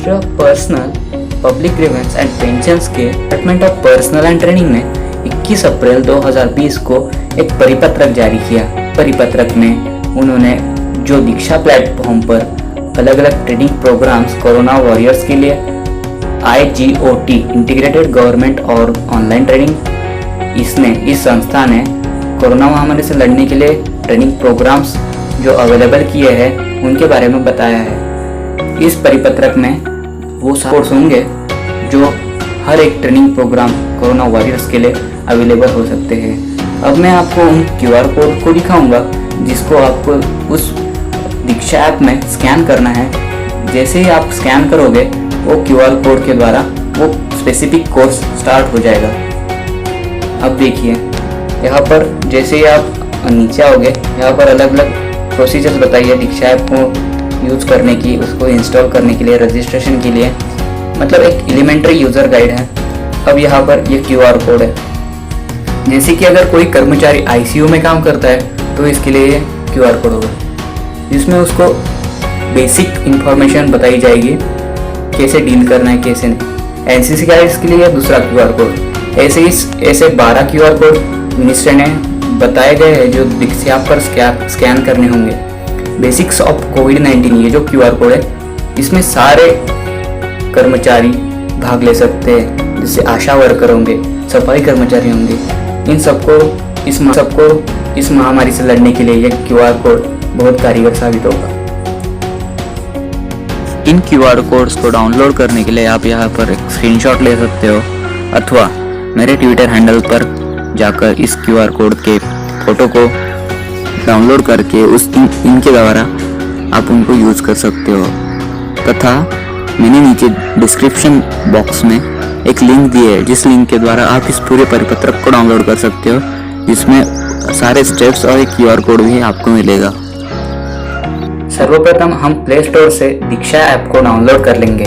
Ministry of personnel public grievance and pensions के department of personnel and training ने 21 अप्रैल 2020 को एक परिपत्रक जारी किया। परिपत्रक में उन्होंने जो दीक्षा प्लेटफॉर्म पर अलग अलग ट्रेनिंग प्रोग्राम्स कोरोना वॉरियर्स के लिए IGOT इंटीग्रेटेड गवर्नमेंट और ऑनलाइन ट्रेनिंग, इस संस्था ने कोरोना महामारी से लड़ने के लिए ट्रेनिंग प्रोग्राम्स जो अवेलेबल किए हैं उनके बारे में बताया है। इस परिपत्रक में वो कोर्स होंगे जो हर एक ट्रेनिंग प्रोग्राम कोरोना वॉरियर्स के लिए अवेलेबल हो सकते हैं। अब मैं आपको उन QR कोड को दिखाऊंगा जिसको आपको उस दीक्षा ऐप में स्कैन करना है। जैसे ही आप स्कैन करोगे वो QR कोड के द्वारा वो स्पेसिफिक कोर्स स्टार्ट हो जाएगा। अब देखिए यहाँ पर जैसे ही आप नीचे आओगे, यहाँ पर अलग अलग प्रोसीजर्स बताइए दीक्षा ऐप को यूज़ करने की, उसको इंस्टॉल करने के लिए, रजिस्ट्रेशन के लिए, मतलब एक एलिमेंट्री यूज़र गाइड है। अब यहाँ पर ये QR कोड है। जैसे कि अगर कोई कर्मचारी ICU में काम करता है तो इसके लिए ये QR कोड होगा, जिसमें उसको बेसिक इंफॉर्मेशन बताई जाएगी, कैसे डील करना है कैसे नहीं। NCC गाइड्स के लिए दूसरा QR कोड। ऐसे 12 QR कोड मिनिस्टर ने बताए गए हैं जो दीक्षा पर स्कैन करने होंगे। बेसिक्स ऑफ कोविड-19 ये जो QR कोड है, इसमें सारे कर्मचारी भाग ले सकते हैं, जैसे आशा वर्कर होंगे, सफाई कर्मचारी होंगे। इन सबको इस महामारी से लड़ने के लिए ये QR कोड बहुत कारगर साबित होगा। इन QR कोड्स को डाउनलोड करने के लिए आप यहाँ पर एक स्क्रीनशॉट ले सकते हो, अथवा मेरे ट्विटर हैंडल पर जाकर इस QR कोड के फोटो को डाउनलोड करके इनके द्वारा आप उनको यूज़ कर सकते हो। तथा मैंने नीचे डिस्क्रिप्शन बॉक्स में एक लिंक दी है, जिस लिंक के द्वारा आप इस पूरे परिपत्रक को डाउनलोड कर सकते हो, जिसमें सारे स्टेप्स और एक QR कोड भी आपको मिलेगा। सर्वप्रथम हम प्ले स्टोर से दीक्षा ऐप को डाउनलोड कर लेंगे।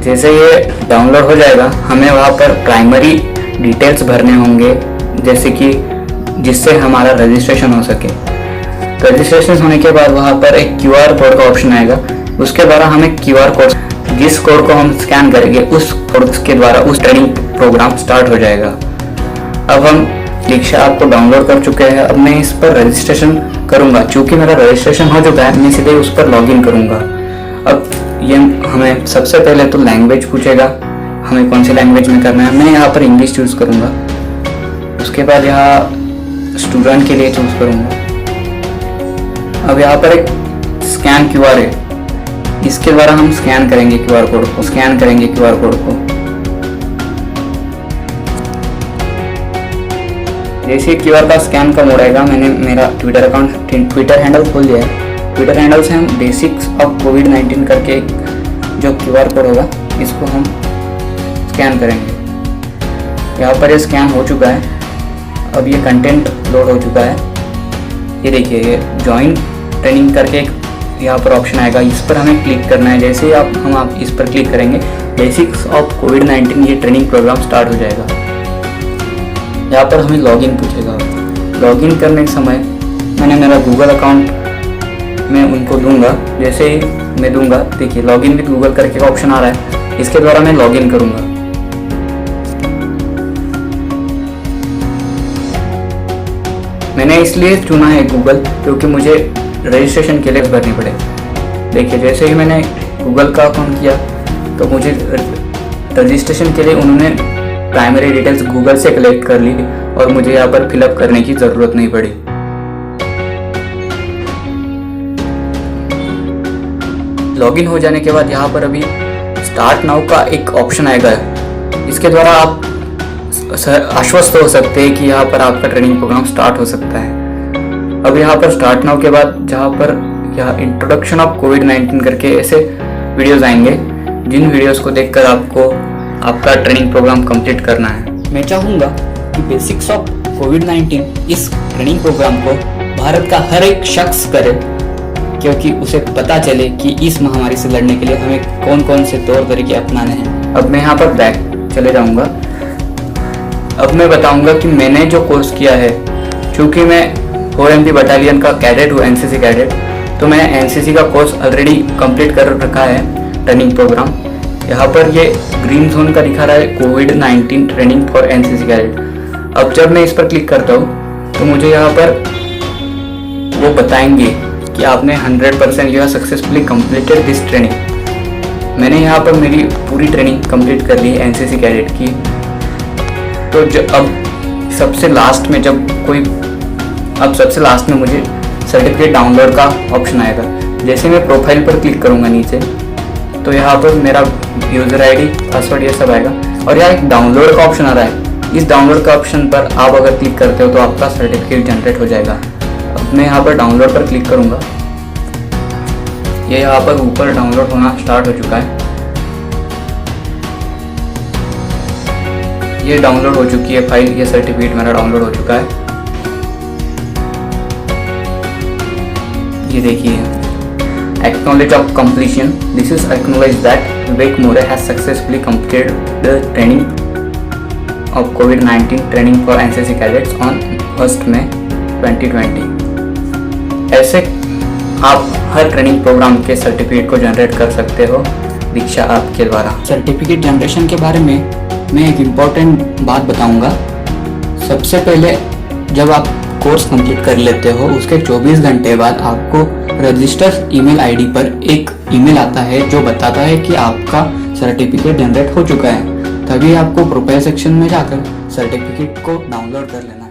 जैसे ये डाउनलोड हो जाएगा, हमें वहाँ पर प्राइमरी डिटेल्स भरने होंगे, जैसे कि जिससे हमारा रजिस्ट्रेशन हो सके। रजिस्ट्रेशन होने के बाद वहाँ पर एक QR कोड का ऑप्शन आएगा, उसके द्वारा हमें QR कोड, जिस कोड को हम स्कैन करेंगे उस कोड के द्वारा उस ट्रेनिंग प्रोग्राम स्टार्ट हो जाएगा। अब हम दीक्षा ऐप को डाउनलोड कर चुके हैं। अब मैं इस पर रजिस्ट्रेशन करूँगा। चूँकि मेरा रजिस्ट्रेशन हो चुका है, मैं सीधे उस पर लॉगिन करूँगा। अब ये हमें सबसे पहले तो लैंग्वेज पूछेगा, हमें कौन सी लैंग्वेज में करना है। मैं यहाँ पर इंग्लिश चूज़ करूँगा। उसके बाद यहाँ स्टूडेंट के लिए चूज़ करूँगा। अब यहाँ पर एक स्कैन QR है, इसके द्वारा हम स्कैन करेंगे QR कोड को। जैसे QR का स्कैन का मोड आएगा, मैंने मेरा ट्विटर हैंडल खोल लिया है। ट्विटर हैंडल से हम बेसिक्स ऑफ कोविड-19 करके जो QR कोड होगा इसको हम स्कैन करेंगे। यहाँ पर ये स्कैन हो चुका है। अब ये कंटेंट लोड हो चुका है। ये देखिए, ये ज्वाइन ट्रेनिंग करके एक यहाँ पर ऑप्शन आएगा, इस पर हमें क्लिक करना है। जैसे ही आप इस पर क्लिक करेंगे, बेसिक्स ऑफ कोविड-19 ये ट्रेनिंग प्रोग्राम स्टार्ट हो जाएगा। यहाँ पर हमें लॉगिन पूछेगा। लॉगिन करने के समय मैंने मेरा गूगल अकाउंट में उनको दूंगा। जैसे ही मैं दूंगा, देखिए लॉगिन विद गूगल करके का ऑप्शन आ रहा है, इसके द्वारा मैं लॉगिन करूंगा। मैंने इसलिए चुना है गूगल क्योंकि मुझे रजिस्ट्रेशन के लिए भरनी पड़े। देखिए जैसे ही मैंने गूगल का अकाउंट किया तो मुझे रजिस्ट्रेशन के लिए उन्होंने प्राइमरी डिटेल्स गूगल से कलेक्ट कर ली और मुझे यहाँ पर फिलअप करने की ज़रूरत नहीं पड़ी। लॉगिन हो जाने के बाद यहाँ पर अभी स्टार्ट नाउ का एक ऑप्शन आएगा। इसके द्वारा आप आश्वस्त हो सकते हैं कि यहाँ पर आपका ट्रेनिंग प्रोग्राम स्टार्ट हो सकता है। अब यहाँ पर स्टार्ट नाउ के बाद जहाँ पर यह इंट्रोडक्शन ऑफ कोविड-19 करके ऐसे वीडियोस आएंगे, जिन वीडियोस को देखकर आपको आपका ट्रेनिंग प्रोग्राम कंप्लीट करना है। मैं चाहूँगा कि बेसिक्स ऑफ कोविड-19 इस ट्रेनिंग प्रोग्राम को भारत का हर एक शख्स करे, क्योंकि उसे पता चले कि इस महामारी से लड़ने के लिए हमें कौन कौन से तौर तरीके अपनाने हैं। अब मैं यहाँ पर बैक चले जाऊँगा। अब मैं बताऊँगा कि मैंने जो कोर्स किया है, चूँकि मैं 4MP बटालियन का कैडेट हूँ, NCC कैडेट, तो मैंने एनसीसी का कोर्स ऑलरेडी कंप्लीट कर रखा है, ट्रेनिंग प्रोग्राम। यहाँ पर ये ग्रीन जोन का दिखा रहा है कोविड-19 ट्रेनिंग फॉर एनसीसी कैडेट। अब जब मैं इस पर क्लिक करता हूँ तो मुझे यहाँ पर वो बताएंगे कि आपने 100% you have successfully completed this training. मैंने यहाँ पर मेरी पूरी ट्रेनिंग कंप्लीट कर ली है एनसीसी कैडेट की। तो अब सबसे लास्ट में मुझे सर्टिफिकेट डाउनलोड का ऑप्शन आएगा। जैसे मैं प्रोफाइल पर क्लिक करूँगा नीचे तो यहाँ पर मेरा यूज़र आईडी, पासवर्ड ये सब आएगा और यहाँ एक डाउनलोड का ऑप्शन आ रहा है। इस डाउनलोड का ऑप्शन पर आप अगर क्लिक करते हो तो आपका सर्टिफिकेट जनरेट हो जाएगा। अब मैं यहाँ पर डाउनलोड पर क्लिक करूँगा। ये यहाँ पर ऊपर डाउनलोड होना स्टार्ट हो चुका है। ये डाउनलोड हो चुकी है फाइल, ये सर्टिफिकेट मेरा डाउनलोड हो चुका है। ये देखिए, acknowledge of completion. This is acknowledge that Vivek more has successfully completed the training of covid training for NCC cadets on 1 मई 2020। ऐसे आप हर ट्रेनिंग प्रोग्राम के सर्टिफिकेट को जनरेट कर सकते हो दीक्षा ऐप के द्वारा। सर्टिफिकेट जनरेशन के बारे में मैं एक इम्पॉर्टेंट बात बताऊंगा। सबसे पहले जब आप कोर्स कंप्लीट कर लेते हो उसके 24 घंटे बाद आपको रजिस्टर ईमेल आईडी पर एक ईमेल आता है जो बताता है कि आपका सर्टिफिकेट जनरेट हो चुका है। तभी आपको प्रोफाइल सेक्शन में जाकर सर्टिफिकेट को डाउनलोड कर लेना।